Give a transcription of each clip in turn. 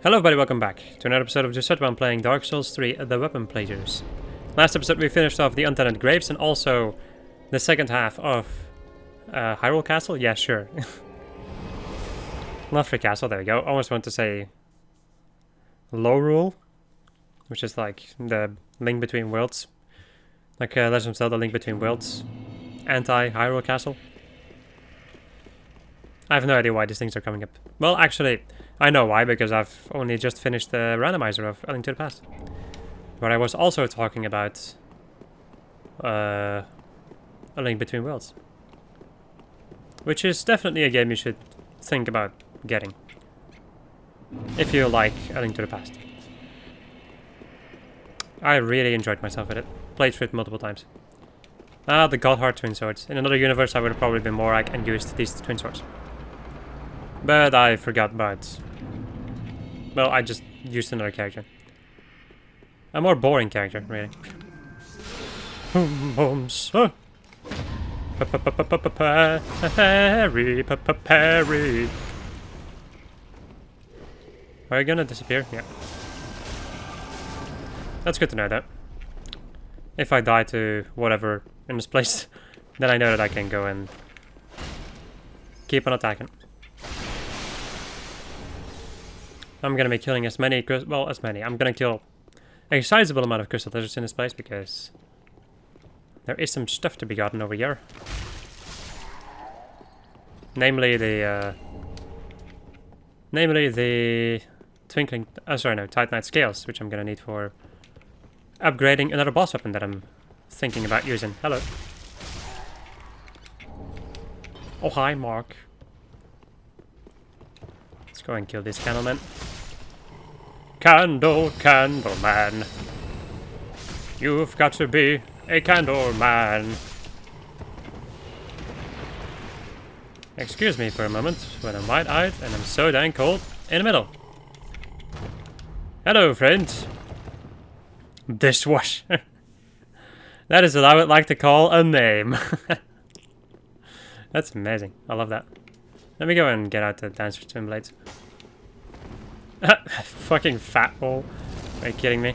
Hello everybody, welcome back to another episode of Just I'm playing Dark Souls 3, The Weapon Platers. Last episode we finished off the Untented Graves and also the second half of Hyrule Castle? Yeah, sure. Lothlorien Castle, there we go. Almost want to say Lorule, which is like the Link Between Worlds. Like Legend of Zelda Link Between Worlds. Anti-Hyrule Castle. I have no idea why these things are coming up. Well, actually, I know why, because I've only just finished the randomizer of A Link to the Past. But I was also talking about A Link Between Worlds. Which is definitely a game you should think about getting. If you like A Link to the Past. I really enjoyed myself with it. Played through it multiple times. Ah, the Godheart Twin Swords. In another universe I would have probably been more like and used these Twin Swords. But I forgot about... Well, I just used another character. A more boring character, really. Parry. Are you gonna disappear? Yeah. That's good to know that. If I die to whatever in this place, then I know that I can go and keep on attacking. I'm gonna be killing as many, well, as many. I'm gonna kill a sizable amount of crystal lizards in this place because there is some stuff to be gotten over here. Namely the twinkling, Titanite scales, which I'm gonna need for upgrading another boss weapon that I'm thinking about using. Hello. Oh, hi, Mark. Let's go and kill this candleman. Candle man. You've got to be a candle man. Excuse me for a moment when I'm wide-eyed and I'm so dang cold in the middle. Hello, friend. Dishwasher. That is what I would like to call a name. That's amazing. I love that. Let me go and get out the Dancer Twin Blades. Fucking fat ball. Are you kidding me?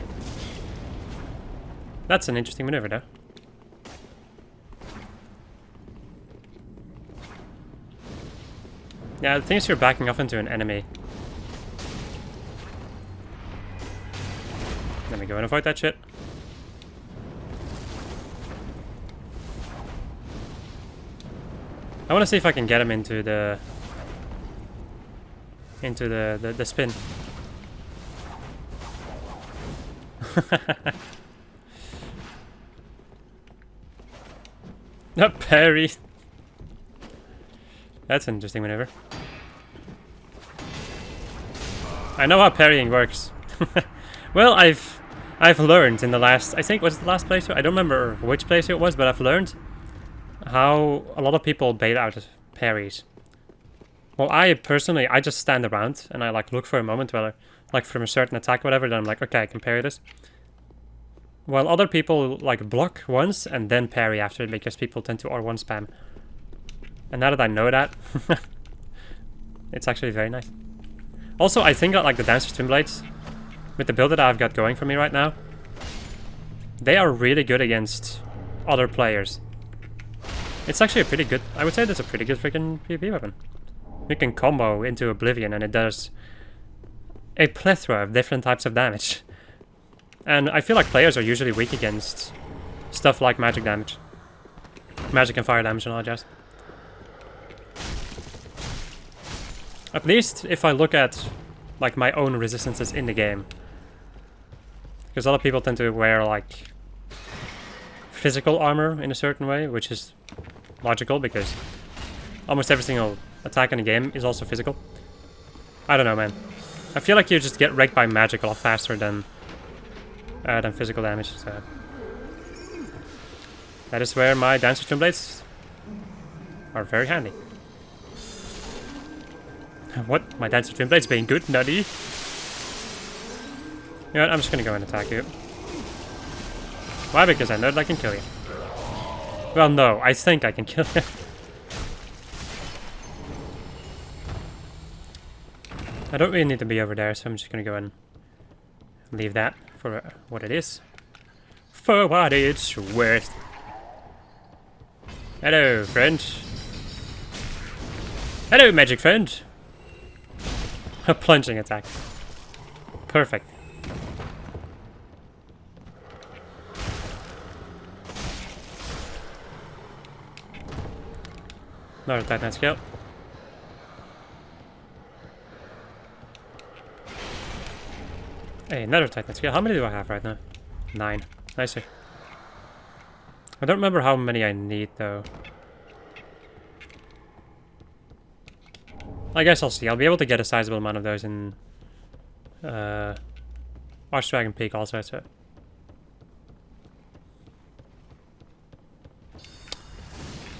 That's an interesting maneuver, though. Yeah, the thing is you're backing off into an enemy. Let me go and avoid that shit. I want to see if I can get him into the spin. A parry. That's an interesting maneuver. I know how parrying works. Well, I've learned in the last, I think, was it the last playthrough? I don't remember which playthrough it was, but I've learned how a lot of people bait out parries. Well, I personally, I just stand around and I like look for a moment where, like from a certain attack, whatever, then I'm like, okay, I can parry this. While other people like block once and then parry after it because people tend to R1 spam. And now that I know that, it's actually very nice. Also, I think that like the Dancer Twin Blades, with the build that I've got going for me right now, they are really good against other players. It's actually a pretty good, I would say that's a pretty good freaking PvP weapon. You can combo into Oblivion and it does a plethora of different types of damage. And I feel like players are usually weak against stuff like magic damage. Magic and fire damage and all that jazz. At least if I look at like my own resistances in the game. Because a lot of people tend to wear like physical armor in a certain way, which is logical because almost every single attack in the game is also physical. I don't know, man. I feel like you just get wrecked by magic a lot faster than physical damage. So that is where my Dancer Twin Blades are very handy. What? My Dancer Twin Blades being good, nutty? You know what? I'm just gonna go and attack you. Why? Because I know that I can kill you. Well, no, I think I can kill you. I don't really need to be over there, so I'm just gonna go and leave that for what it is. For what it's worth. Hello, friend. Hello, magic friend. A plunging attack. Perfect. Another Titanite scale. Hey, another Titanite scale. How many do I have right now? 9. Nicer. I don't remember how many I need though. I guess I'll see. I'll be able to get a sizable amount of those in Archdragon Peak also, so.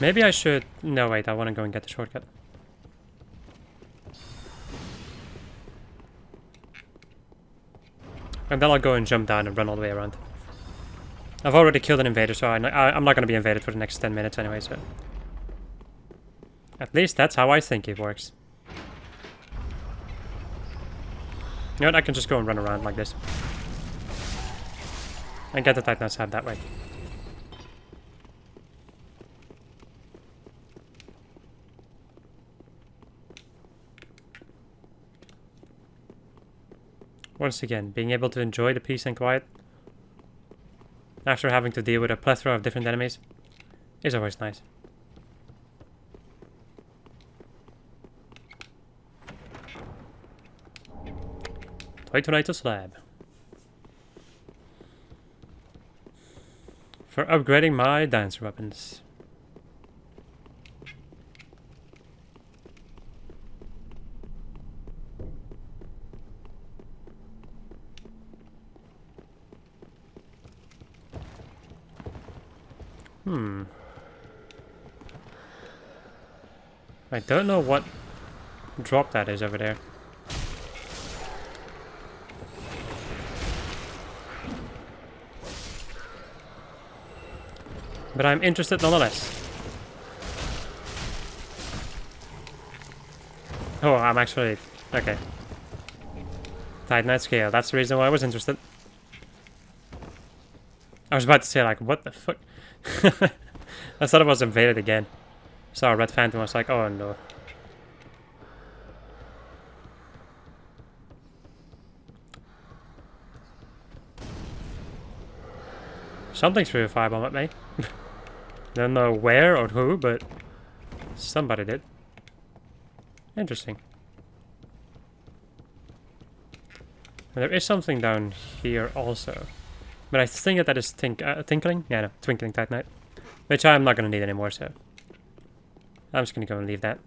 Maybe I should... No, wait, I want to go and get the shortcut. And then I'll go and jump down and run all the way around. I've already killed an invader, so I'm not going to be invaded for the next 10 minutes anyway, so... At least that's how I think it works. You know what, I can just go and run around like this. And get the Titanite head that way. Once again, being able to enjoy the peace and quiet after having to deal with a plethora of different enemies is always nice. Titanite slab. For upgrading my dancer weapons. I don't know what drop that is over there. But I'm interested nonetheless. Oh, I'm actually... Okay. Titanite scale, that's the reason why I was interested. I was about to say, like, what the fuck? I thought I was invaded again. Saw a red phantom, I was like, oh no. Something threw a firebomb at me. Don't know where or who, but somebody did. Interesting. And there is something down here also. But I think that is tinkling? Yeah, no, twinkling Titanite. Which I'm not going to need anymore, so... I'm just going to go and leave that.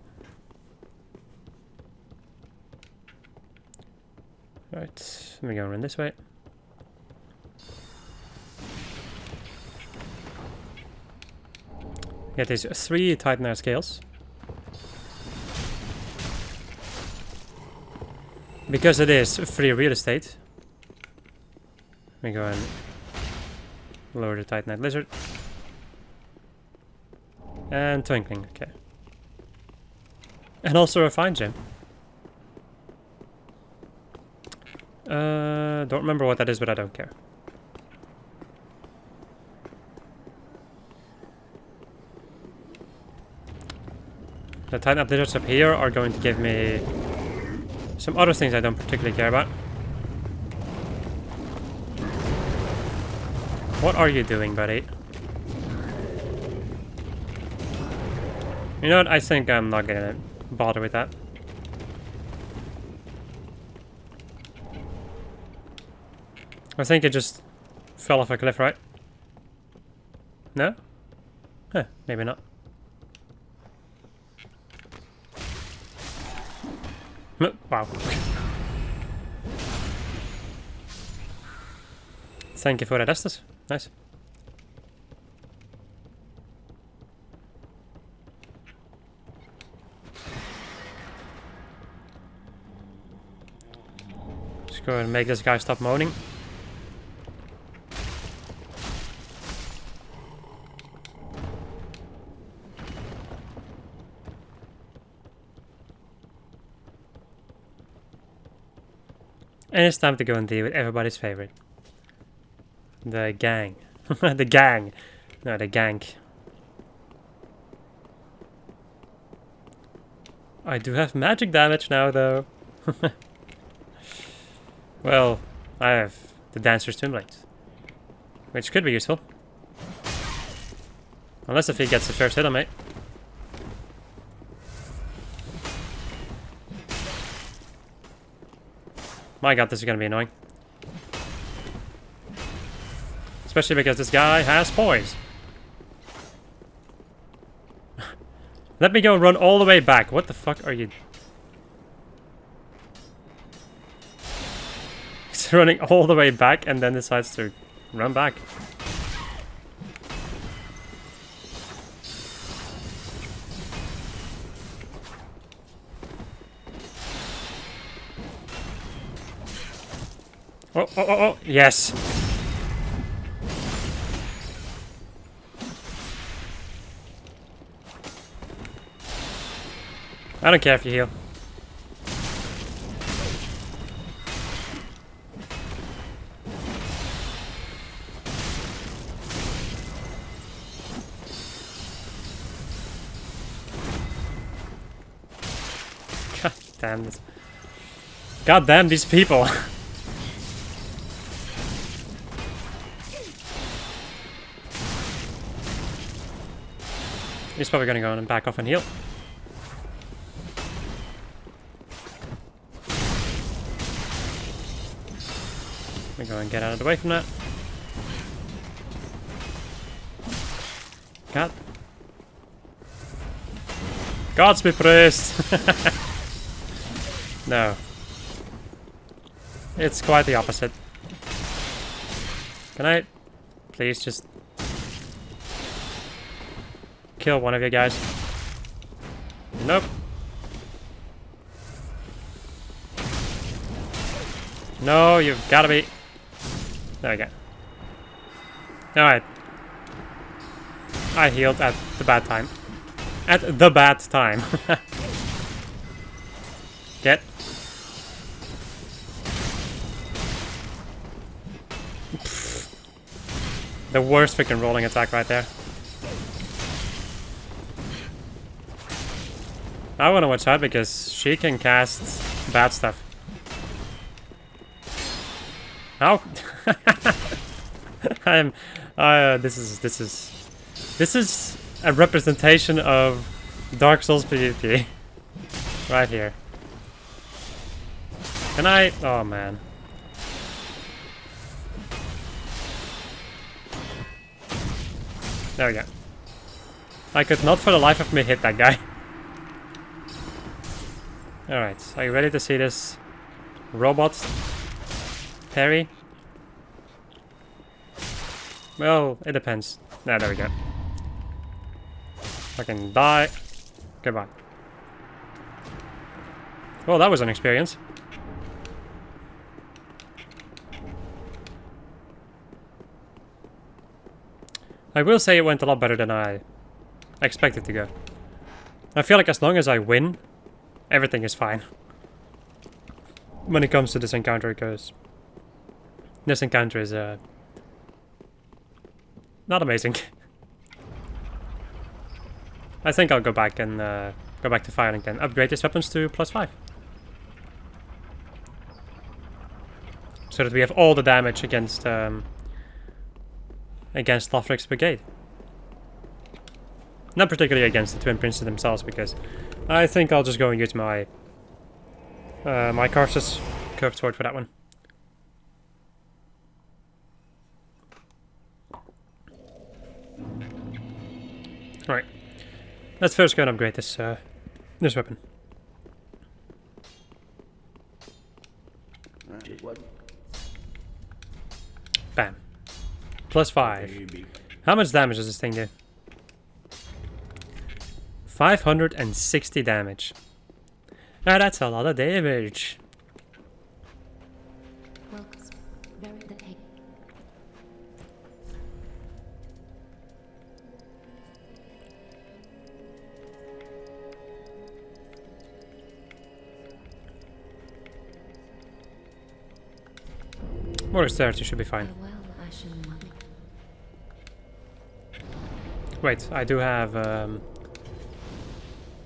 Right, let me go and run this way. Get these 3 Titanite scales. Because it is free real estate. Let me go and lower the Titanite lizard. And twinkling, okay. And also a fine gem. Don't remember what that is, but I don't care. The Titanite lizards up here are going to give me some other things I don't particularly care about. What are you doing, buddy? You know what? I think I'm not gonna bother with that. I think it just fell off a cliff, right? No? Huh, maybe not. Wow. Thank you for that, Estes. Nice. Let's go and make this guy stop moaning. And it's time to go and deal with everybody's favorite. The gang. The gang. No, the gank. I do have magic damage now, though. Well, I have the Dancer's Twin Blades, which could be useful. Unless if he gets the first hit on me. My god, this is gonna be annoying. Especially because this guy has poise. Let me go run all the way back. What the fuck are you... He's running all the way back and then decides to run back. Oh, oh, oh, oh, yes! I don't care if you heal. God damn this. God damn these people. He's probably gonna go and back off and heal. Let me go and get out of the way from that. God. Gods be praised! No. It's quite the opposite. Can I please just kill one of you guys? Nope. No, you've gotta be... There we go. Alright. I healed at the bad time. At the bad time. Get. The worst freaking rolling attack right there. I wanna watch out because she can cast bad stuff. How? This is a representation of Dark Souls PvP. Right here. Can I? Oh man. There we go. I could not for the life of me hit that guy. Alright, are you ready to see this robot parry? Well, it depends. Nah, there we go. Fucking die. Goodbye. Well, that was an experience. I will say it went a lot better than I expected to go. I feel like as long as I win, everything is fine. When it comes to this encounter, because this encounter is not amazing. I think I'll go back and go back to firing and upgrade these weapons to +5. So that we have all the damage against Lothric's brigade. Not particularly against the Twin Princes themselves, because I think I'll just go and use my my Karsus curved sword for that one. Alright. Let's first go and upgrade this this weapon. Bam. +5. How much damage does this thing do? 560 damage. Now that's a lot of damage. More dexterity should be fine. Farewell, Ashen One. Wait, I do have...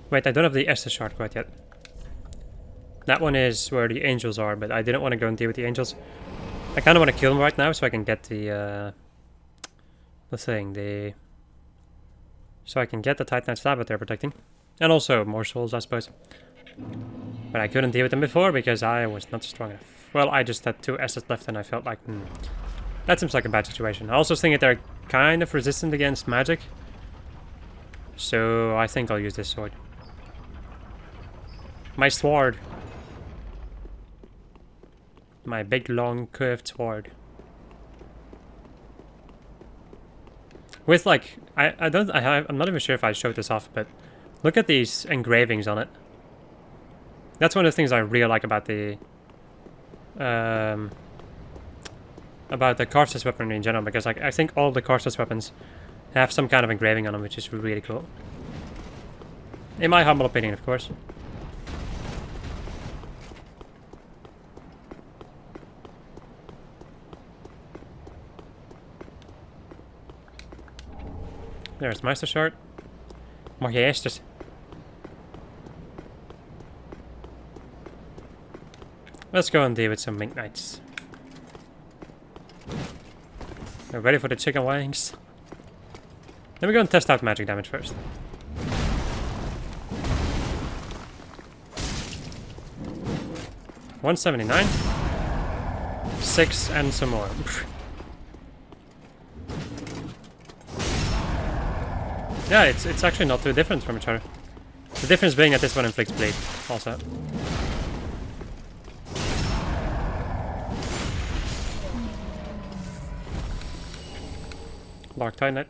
Wait, I don't have the Estus shard quite yet. That one is where the angels are, but I didn't want to go and deal with the angels. I kind of want to kill them right now so I can get the thing, so I can get the Titanite slab that they're protecting. And also more souls, I suppose. But I couldn't deal with them before because I was not strong enough. Well, I just had 2 assets left and I felt like, that seems like a bad situation. I also think that they're kind of resistant against magic. So I think I'll use this sword. My sword. My big, long, curved sword. With like, I'm not even sure if I showed this off, but look at these engravings on it. That's one of the things I really like about the Karthus weaponry in general, because like I think all the Karthus weapons have some kind of engraving on them, which is really cool. In my humble opinion, of course. There's Meister Shard. Majestus. Let's go and deal with some Mink Knights. We're ready for the chicken wings. Then we go and test out magic damage first. $179. 6 and some more. Yeah, it's actually not too different from each other. The difference being that this one inflicts bleed, also. Dark Titanite.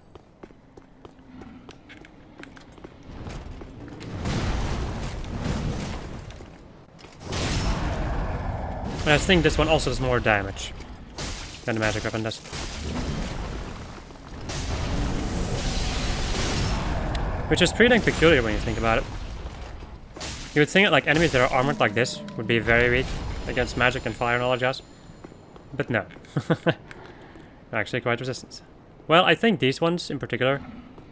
And I think this one also does more damage than the magic weapon does. Which is pretty dang peculiar when you think about it. You would think that like enemies that are armored like this would be very weak against magic and fire and all that jazz. But no. They're actually quite resistant. Well, I think these ones in particular,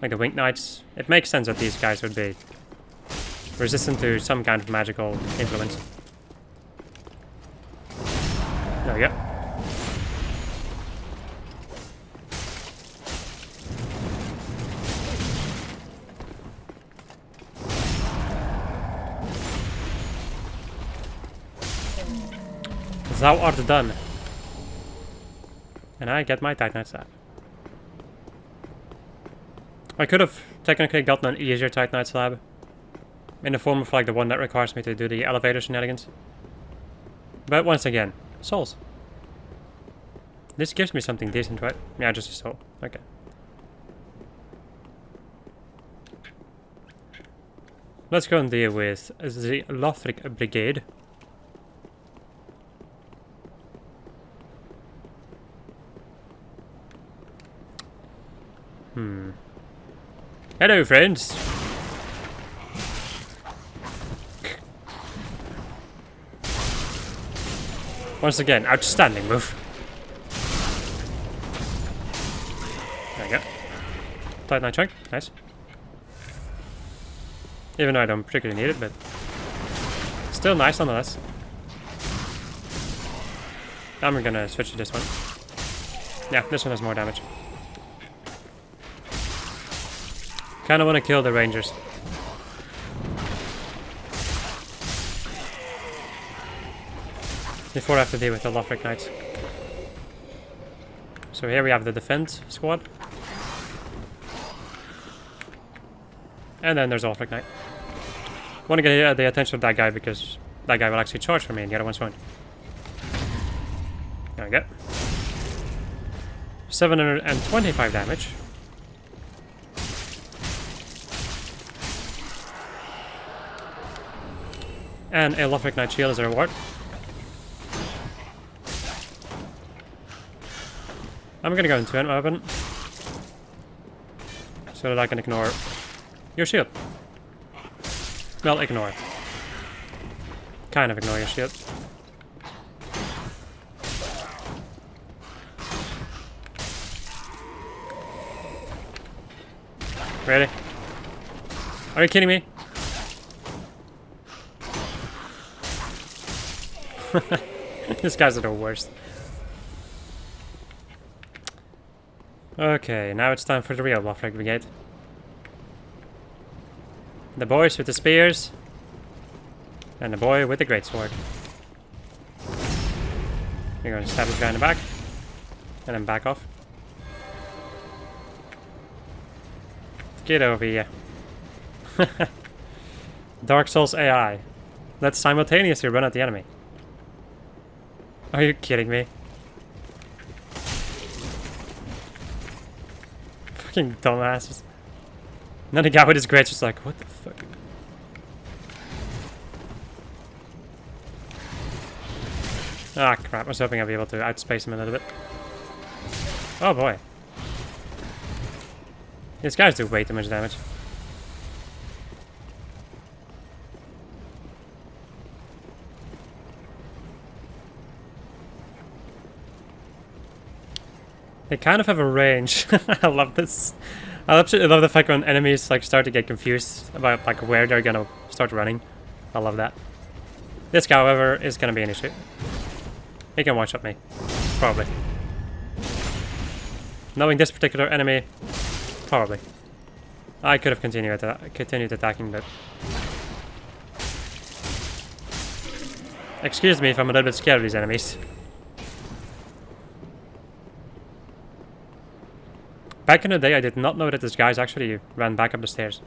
like the Winged Knights, it makes sense that these guys would be resistant to some kind of magical influence. There we go. Thou art done. And I get my Titanite slab. I could have technically gotten an easier Titanite slab. In the form of like the one that requires me to do the elevator shenanigans. But once again, souls. This gives me something decent, right? Yeah, just a soul. Okay. Let's go and deal with the Lothric Brigade. Hello, friends. Once again, outstanding move. There we go. Titanite chunk, nice. Even though I don't particularly need it, but still nice nonetheless. I'm gonna switch to this one. Yeah, this one has more damage. Kinda wanna kill the rangers. Before I have to deal with the Lothric Knights. So here we have the defense squad. And then there's Lothric Knight. Want to get the attention of that guy because that guy will actually charge for me and the other one's fine. There we go. 725 damage. And a Lothric Knight shield as a reward. I'm gonna go into an weapon so that I can ignore your shield. Well, ignore it. Kind of ignore your shield. Really? Are you kidding me? These guys are the worst. Okay, now it's time for the real Waffle Brigade. The boys with the spears. And the boy with the greatsword. You're going to stab this guy in the back. And then back off. Get over here. Dark Souls AI. Let's simultaneously run at the enemy. Are you kidding me? Fucking dumbasses. And then the guy with his greatsword's like, what the fuck? Ah, crap. I was hoping I'd be able to outspace him a little bit. Oh, boy. These guys do way too much damage. They kind of have a range. I love this. I absolutely love the fact when enemies like start to get confused about like where they're gonna start running. I love that. This guy, however, is gonna be an issue. He can one-shot me. Probably. Knowing this particular enemy, probably. I could have continued attacking, but... Excuse me if I'm a little bit scared of these enemies. Back in the day, I did not know that this guys actually ran back up the stairs.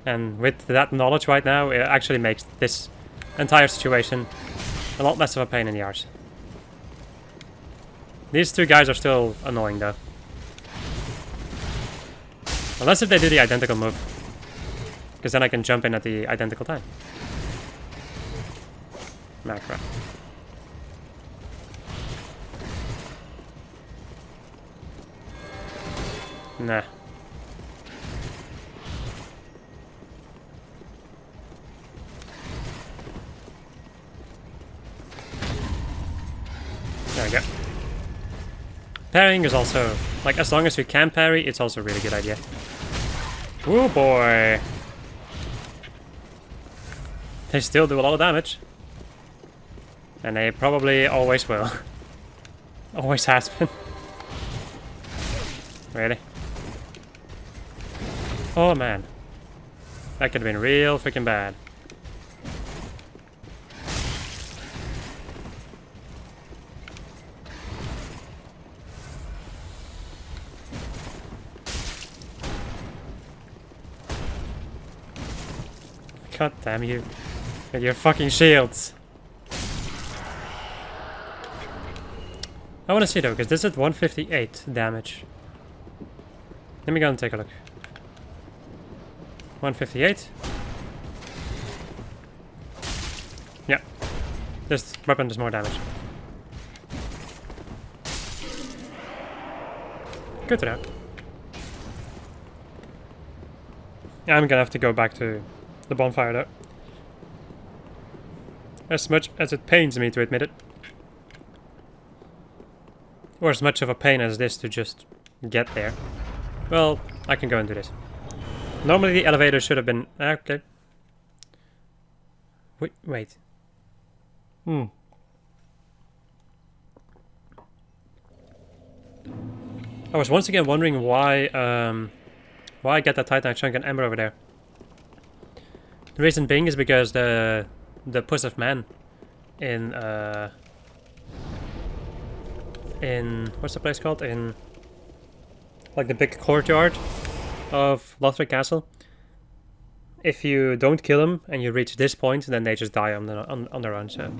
And with that knowledge right now, it actually makes this entire situation a lot less of a pain in the arse. These two guys are still annoying though. Unless if they do the identical move. Because then I can jump in at the identical time. Nah, crap. Nah. There we go. Parrying is also, like, as long as you can parry, it's also a really good idea. Oh boy. They still do a lot of damage. And they probably always will. Always has been. Really? Oh man. That could have been real freaking bad. God damn you. And your fucking shields. I want to see though, because this is 158 damage. Let me go and take a look. 158. Yeah. This weapon does more damage. Good to know. I'm gonna have to go back to the bonfire though. As much as it pains me to admit it. Or as much of a pain as this to just get there. Well, I can go and do this. Normally the elevator should have been... okay. Wait. I was once again wondering why I get that Titanite chunk and ember over there. The reason being is because the Puss of Man in what's the place called? In like the big courtyard of Lothric Castle. If you don't kill them and you reach this point, then they just die on their own. So,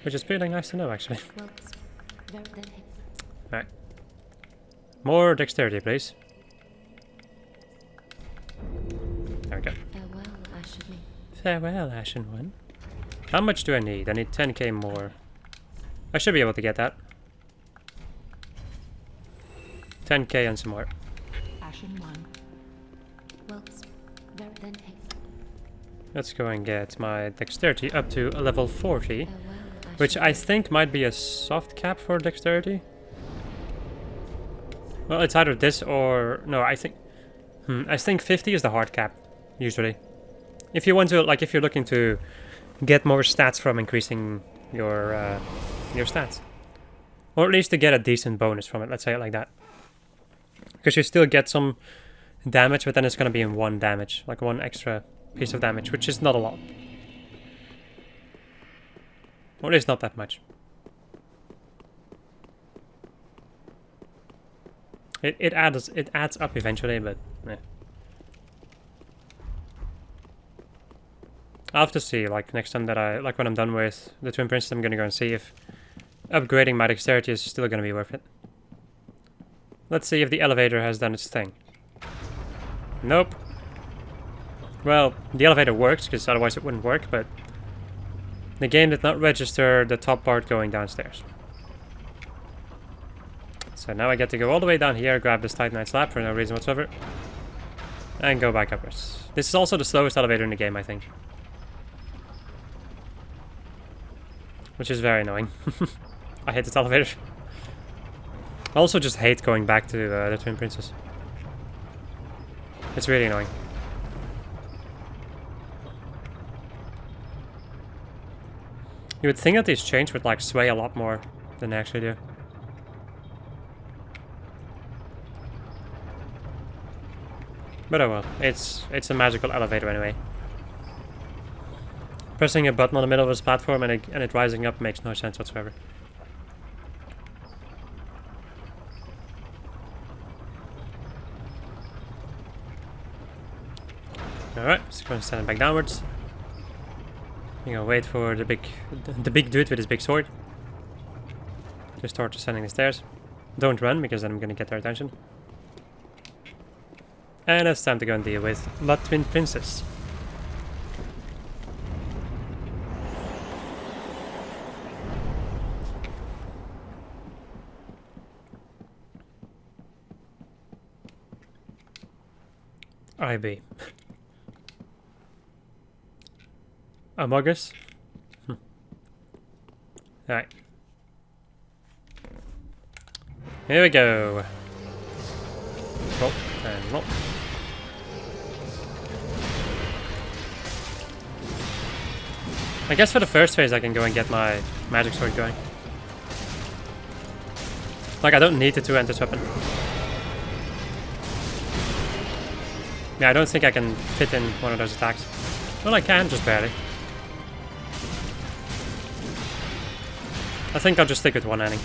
which is pretty nice to know, actually. Right. More dexterity, please. There we go. Farewell, Ashen One. Farewell, Ashen One. How much do I need? I need 10k more. I should be able to get that. 10k and some more. Ashen One. Well, then hey. Let's go and get my dexterity up to a level 40. Which I think might be a soft cap for dexterity. Well, it's either this or... No, I think... I think 50 is the hard cap, usually. If you want to, like, if you're looking to get more stats from increasing your stats. Or at least to get a decent bonus from it, let's say it like that. Because you still get some damage, but then it's going to be in 1 damage. Like 1 extra piece of damage, which is not a lot. Or at least not that much. It adds up eventually, but yeah. I'll have to see, like, next time that like when I'm done with the Twin Princes, I'm gonna go and see if upgrading my dexterity is still gonna be worth it. Let's see if the elevator has done its thing. Nope. Well, the elevator works, because otherwise it wouldn't work, but the game did not register the top part going downstairs. So now I get to go all the way down here, grab this Titanite slab for no reason whatsoever, and go back upwards. This is also the slowest elevator in the game, I think. Which is very annoying. I hate this elevator. I also just hate going back to the Twin Princes. It's really annoying. You would think that these chains would like sway a lot more than they actually do. But oh well, it's a magical elevator anyway. Pressing a button on the middle of this platform and it rising up makes no sense whatsoever. Alright, just going to send it back downwards. I'm gonna wait for the big dude with his big sword to start descending the stairs. Don't run, because then I'm gonna get their attention. And it's time to go and deal with the Twin Princes. IB. Amogus? Alright. Here we go. Roll and roll. I guess for the first phase I can go and get my magic sword going. Like, I don't need the two-handed weapon. Yeah, I don't think I can fit in one of those attacks. Well, I can, just barely. I think I'll just stick with one ending.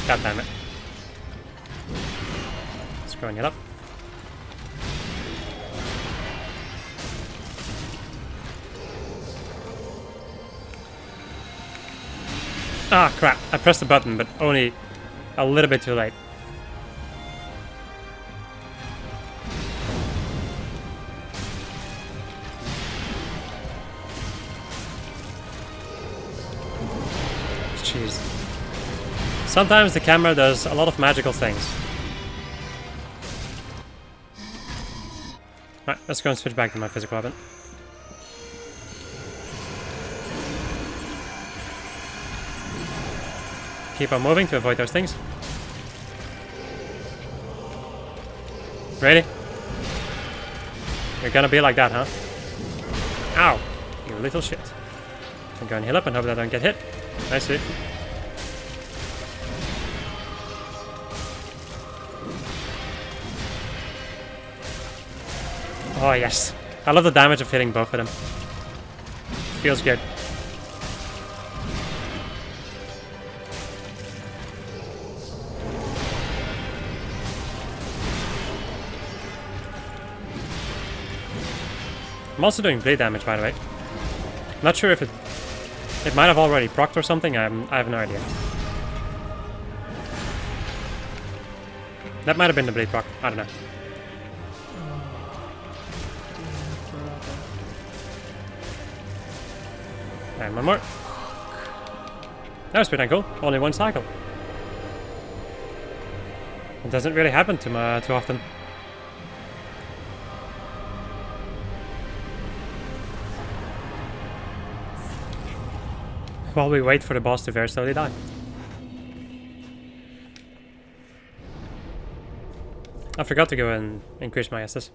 God damn it. Screwing it up. Ah, crap. I pressed the button, but only a little bit too late. Jeez. Sometimes the camera does a lot of magical things. Right, let's go and switch back to my physical weapon. Keep on moving to avoid those things. Ready? You're gonna be like that, huh? Ow! You little shit. I'm going to heal up and hope that I don't get hit. I see. Oh yes. I love the damage of hitting both of them. Feels good. I'm also doing bleed damage, by the way. Not sure if it might have already procced or something. I have no idea. That might have been the bleed proc. I don't know. And one more. That was pretty cool. Only one cycle. It doesn't really happen too often. While we wait for the boss to very slowly die. I forgot to go and increase my Estus.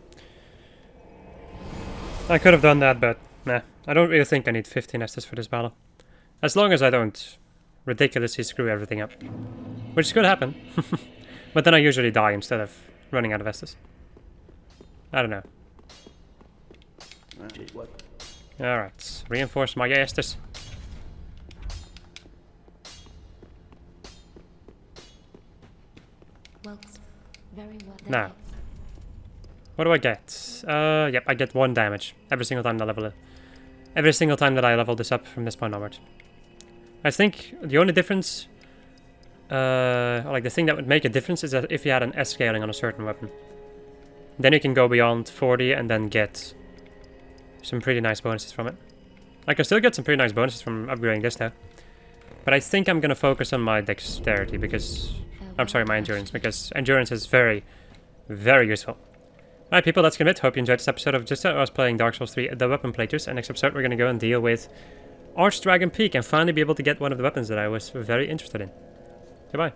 I could have done that, but nah. I don't really think I need 15 Estus for this battle. As long as I don't ridiculously screw everything up. Which could happen. But then I usually die instead of running out of Estus. I don't know. What? Alright, reinforce my Estus. Well, very well. Then Now. What do I get? Yep, I get 1 damage every single time I level it. Every single time that I level this up from this point onward. I think the only difference, like the thing that would make a difference is that if you had an S scaling on a certain weapon. Then you can go beyond 40 and then get some pretty nice bonuses from it. I can still get some pretty nice bonuses from upgrading this now. But I think I'm gonna focus on my dexterity because... I'm sorry, my endurance, because endurance is very, very useful. Alright people, that's gonna be it. Hope you enjoyed this episode of just us playing Dark Souls 3 The Weapon Playthroughs. And next episode we're gonna go and deal with Archdragon Peak and finally be able to get one of the weapons that I was very interested in. Goodbye.